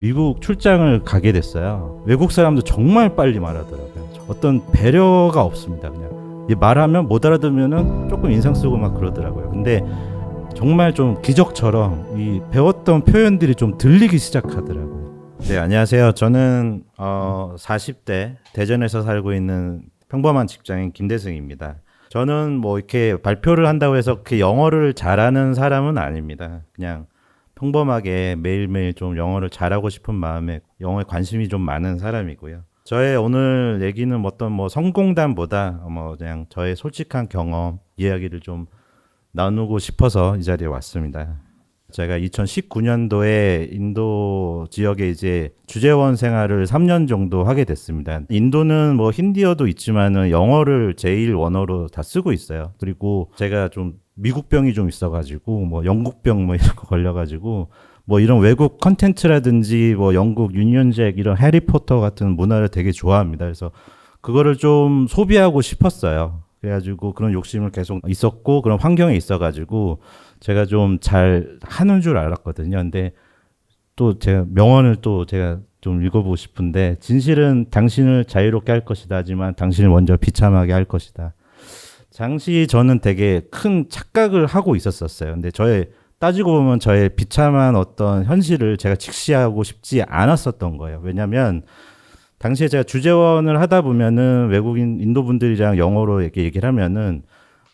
미국 출장을 가게 됐어요. 외국 사람도 정말 빨리 말하더라고요. 어떤 배려가 없습니다. 그냥 말하면 못 알아들으면은 조금 인상 쓰고 막 그러더라고요. 근데 정말 좀 기적처럼 이 배웠던 표현들이 좀 들리기 시작하더라고요. 네, 안녕하세요. 저는 40대 대전에서 살고 있는 평범한 직장인 김대승입니다. 저는 뭐 이렇게 발표를 한다고 해서 그 영어를 잘하는 사람은 아닙니다. 그냥 평범하게 매일매일 좀 영어를 잘하고 싶은 마음에 영어에 관심이 좀 많은 사람이고요. 저의 오늘 얘기는 어떤 뭐 성공담보다 뭐 그냥 저의 솔직한 경험, 이야기를 좀 나누고 싶어서 이 자리에 왔습니다. 제가 2019년도에 인도 지역에 이제 주재원 생활을 3년 정도 하게 됐습니다. 인도는 뭐 힌디어도 있지만은 영어를 제일 원어로 다 쓰고 있어요. 그리고 제가 좀 미국병이 좀 있어가지고 뭐 영국병 뭐 이런 거 걸려가지고 뭐 이런 외국 컨텐츠라든지 뭐 영국 유니언잭 이런 해리포터 같은 문화를 되게 좋아합니다. 그래서 그거를 좀 소비하고 싶었어요. 그래가지고 그런 욕심을 계속 있었고 그런 환경에 있어가지고 제가 좀 잘 하는 줄 알았거든요. 근데 또 제가 명언을 또 제가 좀 읽어보고 싶은데, 진실은 당신을 자유롭게 할 것이다 하지만 당신을 먼저 비참하게 할 것이다. 당시 저는 되게 큰 착각을 하고 있었어요. 근데 따지고 보면 저의 비참한 어떤 현실을 제가 직시하고 싶지 않았었던 거예요. 왜냐면 당시에 제가 주재원을 하다 보면은 외국인 인도 분들이랑 영어로 이렇게 얘기를 하면은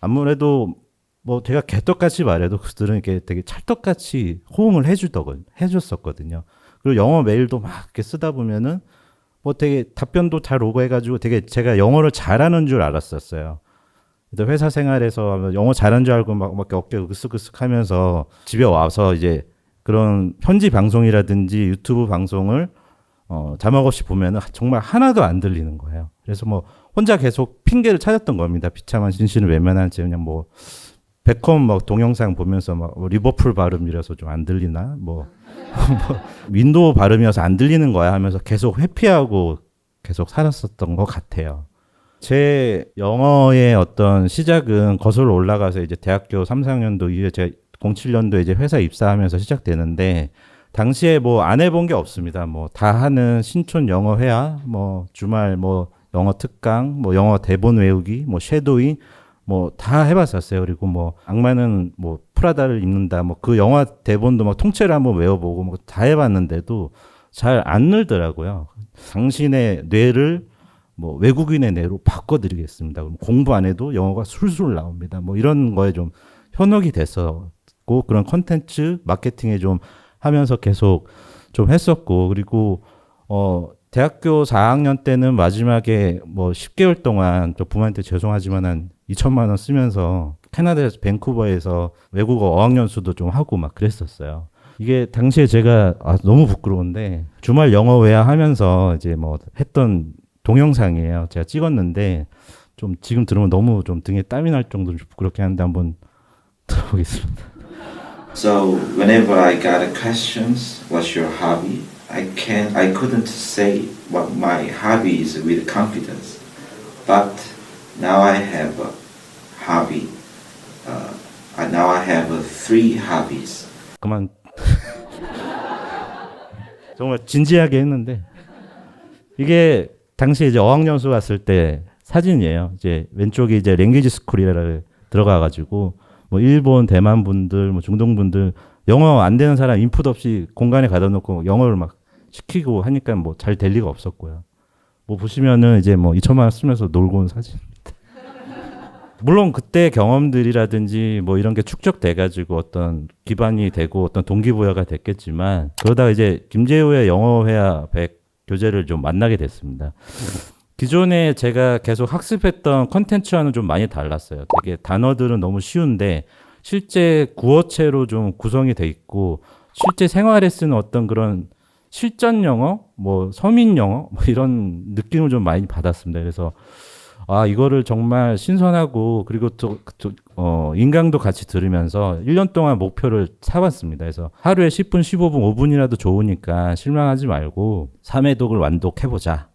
아무래도 뭐 제가 개떡같이 말해도 그들은 이렇게 되게 찰떡같이 호응을 해줬었거든요. 그리고 영어 메일도 막 이렇게 쓰다 보면은 뭐 되게 답변도 잘 오고 해가지고 되게 제가 영어를 잘하는 줄 알았었어요. 그래서 회사 생활에서 영어 잘하는 줄 알고 막 어깨 으쓱으쓱 하면서 집에 와서 이제 그런 현지 방송이라든지 유튜브 방송을 자막 없이 보면은 정말 하나도 안 들리는 거예요. 그래서 뭐 혼자 계속 핑계를 찾았던 겁니다. 비참한 진실을 외면하지 그냥 뭐 베컴 막 동영상 보면서 막 리버풀 발음이라서 좀 안 들리나 뭐 윈도우 발음이어서 안 들리는 거야 하면서 계속 회피하고 계속 살았었던 것 같아요. 제 영어의 어떤 시작은 거슬러 올라가서 이제 대학교 3, 4학년도 이후에 제가 07년도에 이제 회사 입사하면서 시작되는데, 당시에 뭐 안 해본 게 없습니다. 뭐 다 하는 신촌 영어 회화, 뭐 주말 뭐 영어 특강, 뭐 영어 대본 외우기, 뭐 쉐도잉, 뭐 다 해봤었어요. 그리고 뭐 악마는 뭐 프라다를 입는다, 뭐 그 영화 대본도 막 통째로 한번 외워보고 뭐 다 해봤는데도 잘 안 늘더라고요. 당신의 뇌를 뭐 외국인의 뇌로 바꿔드리겠습니다. 그럼 공부 안 해도 영어가 술술 나옵니다. 뭐 이런 거에 좀 현혹이 됐었고, 그런 컨텐츠 마케팅에 좀 하면서 계속 좀 했었고, 그리고 대학교 4학년 때는 마지막에 뭐 10개월 동안 또 부모한테 죄송하지만 한 2천만 원 쓰면서 캐나다에서 밴쿠버에서 외국어 어학연수도 좀 하고 막 그랬었어요. 이게 당시에 제가 너무 부끄러운데 주말 영어 회화 하면서 이제 뭐 했던 동영상이에요. 제가 찍었는데 좀 지금 들으면 너무 좀 등에 땀이 날 정도로 부끄럽게 하는데 한번 들어보겠습니다. So whenever I got a questions, what's your hobby? I couldn't say what my hobby is with confidence. But now I have a hobby. Now I have three hobbies. 그만. 정말 진지하게 했는데, 이게 당시 이제 어학연수 갔을 때 사진이에요. 이제 왼쪽에 이제 랭귀지 스쿨이라 들어가가지고 뭐 일본, 대만 분들, 뭐 중동 분들 영어 안 되는 사람 인풋 없이 공간에 가다 놓고 영어를 막 시키고 하니까 뭐 잘 될 리가 없었고요. 뭐 보시면은 이제 뭐 2천만 원 쓰면서 놀고 온 사진입니다. 물론 그때 경험들이라든지 뭐 이런 게 축적돼가지고 어떤 기반이 되고 어떤 동기부여가 됐겠지만, 그러다가 이제 김재우의 영어 회화 100 교재를 좀 만나게 됐습니다. 기존에 제가 계속 학습했던 컨텐츠와는 좀 많이 달랐어요. 되게 단어들은 너무 쉬운데 실제 구어체로 좀 구성이 돼 있고, 실제 생활에 쓰는 어떤 그런 실전 영어, 뭐 서민 영어, 뭐 이런 느낌을 좀 많이 받았습니다. 그래서 이거를 정말 신선하고, 그리고 인강도 같이 들으면서 1년 동안 목표를 잡았습니다. 그래서 하루에 10분, 15분, 5분이라도 좋으니까 실망하지 말고 3회 독을 완독해보자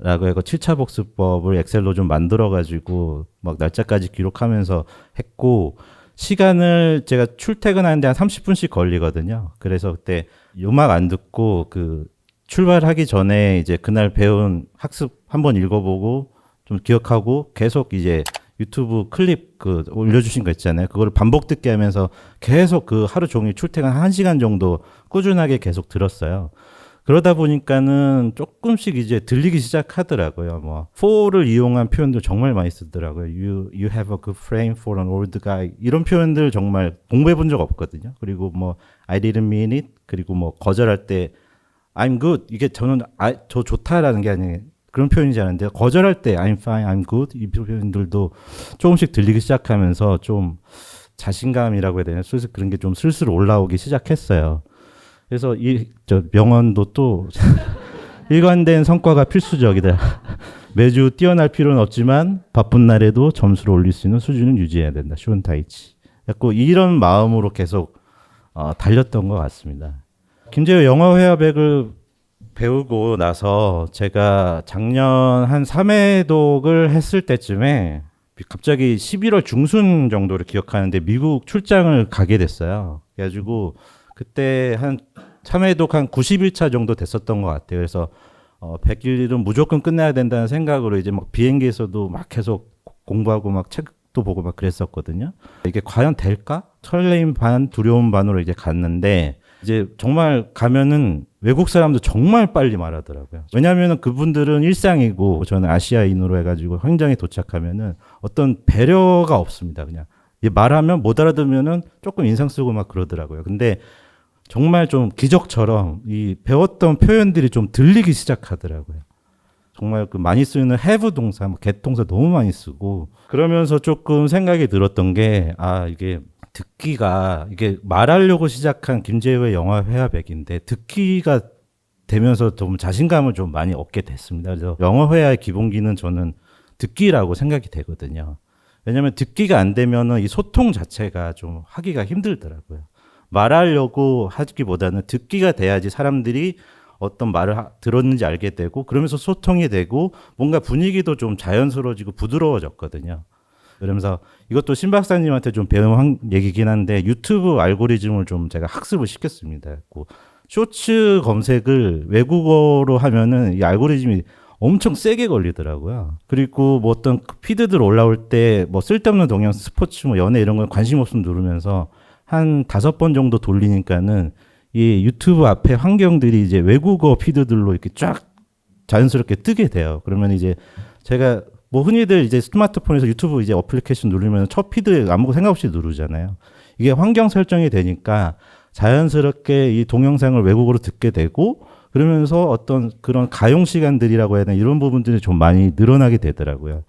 라고 해서 7차 복습법을 엑셀로 좀 만들어가지고 막 날짜까지 기록하면서 했고, 시간을 제가 출퇴근하는데 한 30분씩 걸리거든요. 그래서 그때 음악 안 듣고 그 출발하기 전에 이제 그날 배운 학습 한번 읽어보고 좀 기억하고 계속 이제 유튜브 클립 그 올려주신 거 있잖아요. 그거를 반복 듣게 하면서 계속 그 하루 종일 출퇴근 1시간 정도 꾸준하게 계속 들었어요. 그러다 보니까는 조금씩 이제 들리기 시작하더라고요. 뭐 for를 이용한 표현도 정말 많이 쓰더라고요. You have a good frame for an old guy. 이런 표현들 정말 공부해 본 적 없거든요. 그리고 뭐 I didn't mean it. 그리고 뭐 거절할 때 I'm good. 이게 저는 저 좋다라는 게 아니에요. 그런 표현이지 않은데 거절할 때 I'm fine, I'm good. 이 표현들도 조금씩 들리기 시작하면서 좀 자신감이라고 해야 되나? 슬슬 그런 게 좀 슬슬 올라오기 시작했어요. 그래서 저 명언도 또 일관된 성과가 필수적이다. 매주 뛰어날 필요는 없지만 바쁜 날에도 점수를 올릴 수 있는 수준은 유지해야 된다. 슈원타이치. 그래서 이런 마음으로 계속 달렸던 것 같습니다. 김재호 영어회화백을 배우고 나서 제가 작년 한 3회독을 했을 때쯤에 갑자기 11월 중순 정도를 기억하는데 미국 출장을 가게 됐어요. 그래가지고 그때 한 3회독 한 90일차 정도 됐었던 것 같아요. 그래서 100일은 무조건 끝내야 된다는 생각으로 이제 막 비행기에서도 막 계속 공부하고 막 책도 보고 막 그랬었거든요. 이게 과연 될까? 설레임 반, 두려움 반으로 이제 갔는데 이제 정말 가면은 외국 사람도 정말 빨리 말하더라고요. 왜냐하면 그분들은 일상이고 저는 아시아인으로 해가지고 현장에 도착하면은 어떤 배려가 없습니다. 그냥 말하면 못 알아들으면은 조금 인상 쓰고 막 그러더라고요. 근데 정말 좀 기적처럼 이 배웠던 표현들이 좀 들리기 시작하더라고요. 정말 그 많이 쓰는 have 동사, 뭐 get 동사 너무 많이 쓰고 그러면서 조금 생각이 들었던 게 이게 듣기가 이게 말하려고 시작한 김재호의 영화 회화백인데 듣기가 되면서 좀 자신감을 좀 많이 얻게 됐습니다. 그래서 영어 회화의 기본기는 저는 듣기라고 생각이 되거든요. 왜냐하면 듣기가 안 되면은 이 소통 자체가 좀 하기가 힘들더라고요. 말하려고 하기보다는 듣기가 돼야지 사람들이 어떤 말을 들었는지 알게 되고 그러면서 소통이 되고 뭔가 분위기도 좀 자연스러워지고 부드러워졌거든요. 그러면서 이것도 신 박사님한테 좀 배운 얘기긴 한데 유튜브 알고리즘을 좀 제가 학습을 시켰습니다. 쇼츠 검색을 외국어로 하면은 이 알고리즘이 엄청 세게 걸리더라고요. 그리고 뭐 어떤 피드들 올라올 때 뭐 쓸데없는 동영 스포츠 뭐 연애 이런 건 관심 없으면 누르면서 한 5번 정도 돌리니까는 이 유튜브 앞에 환경들이 이제 외국어 피드들로 이렇게 쫙 자연스럽게 뜨게 돼요. 그러면 이제 제가 뭐 흔히들 이제 스마트폰에서 유튜브 이제 어플리케이션 누르면 첫 피드 아무 생각 없이 누르잖아요. 이게 환경 설정이 되니까 자연스럽게 이 동영상을 외국어로 듣게 되고 그러면서 어떤 그런 가용 시간들이라고 해야 되나 이런 부분들이 좀 많이 늘어나게 되더라고요.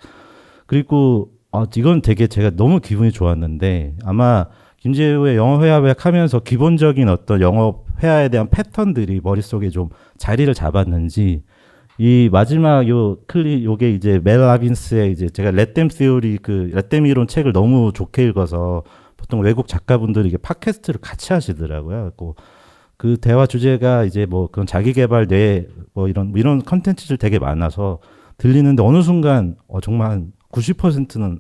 그리고 이건 되게 제가 너무 기분이 좋았는데 아마 김재호의 영어 회화백 하면서 기본적인 어떤 영어 회화에 대한 패턴들이 머릿속에 좀 자리를 잡았는지 이 마지막 요게 이제 멜 라빈스의 이제 제가 렛댐 시오리 그 렛댐 이론 책을 너무 좋게 읽어서 보통 외국 작가분들이 이게 팟캐스트를 같이 하시더라고요. 그 대화 주제가 이제 뭐 그런 자기 개발 뇌 뭐 이런 컨텐츠들 되게 많아서 들리는데 어느 순간 정말 한 90%는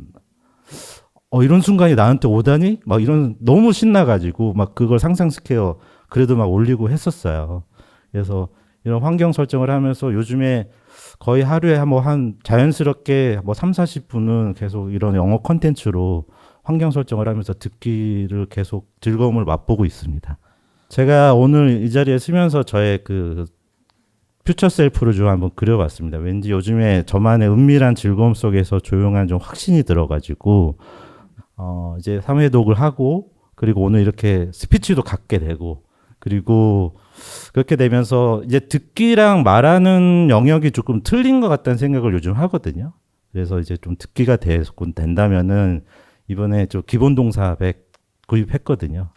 이런 순간이 나한테 오다니 막 이런 너무 신나가지고 막 그걸 상상시켜요. 그래도 막 올리고 했었어요. 그래서 이런 환경 설정을 하면서 요즘에 거의 하루에 한 자연스럽게 뭐 3, 40분은 계속 이런 영어 컨텐츠로 환경 설정을 하면서 듣기를 계속 즐거움을 맛보고 있습니다. 제가 오늘 이 자리에 쓰면서 저의 그 퓨처 셀프를 좀 한번 그려봤습니다. 왠지 요즘에 저만의 은밀한 즐거움 속에서 조용한 좀 확신이 들어가지고 이제 3회독을 하고 그리고 오늘 이렇게 스피치도 갖게 되고 그리고 그렇게 되면서 이제 듣기랑 말하는 영역이 조금 틀린 것 같다는 생각을 요즘 하거든요. 그래서 이제 좀 듣기가 된다면은 이번에 좀 기본 동사 100 구입했거든요.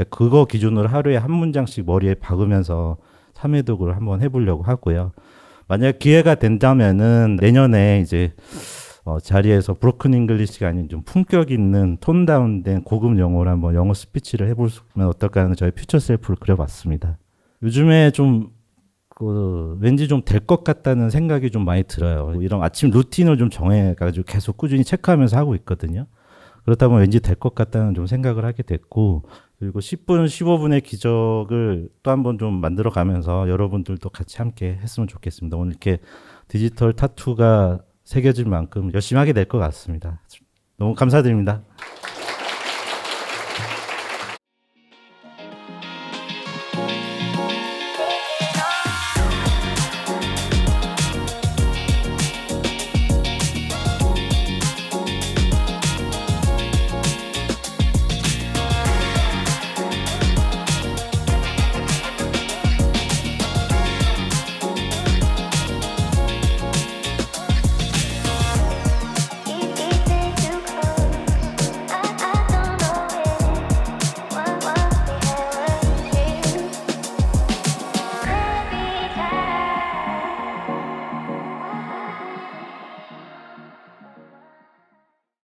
그거 기준으로 하루에 한 문장씩 머리에 박으면서 3회독을 한번 해보려고 하고요. 만약 기회가 된다면은 내년에 이제 자리에서 브로큰 잉글리시가 아닌 좀 품격 있는 톤 다운된 고급 영어로 한번 영어 스피치를 해보면 어떨까 하는 저의 퓨처 셀프를 그려봤습니다. 요즘에 좀 왠지 좀 될 것 같다는 생각이 좀 많이 들어요. 이런 아침 루틴을 좀 정해가지고 계속 꾸준히 체크하면서 하고 있거든요. 그렇다 보면 왠지 될 것 같다는 좀 생각을 하게 됐고 그리고 10분, 15분의 기적을 또 한 번 좀 만들어 가면서 여러분들도 같이 함께 했으면 좋겠습니다. 오늘 이렇게 디지털 타투가 새겨질 만큼 열심히 하게 될 것 같습니다. 너무 감사드립니다.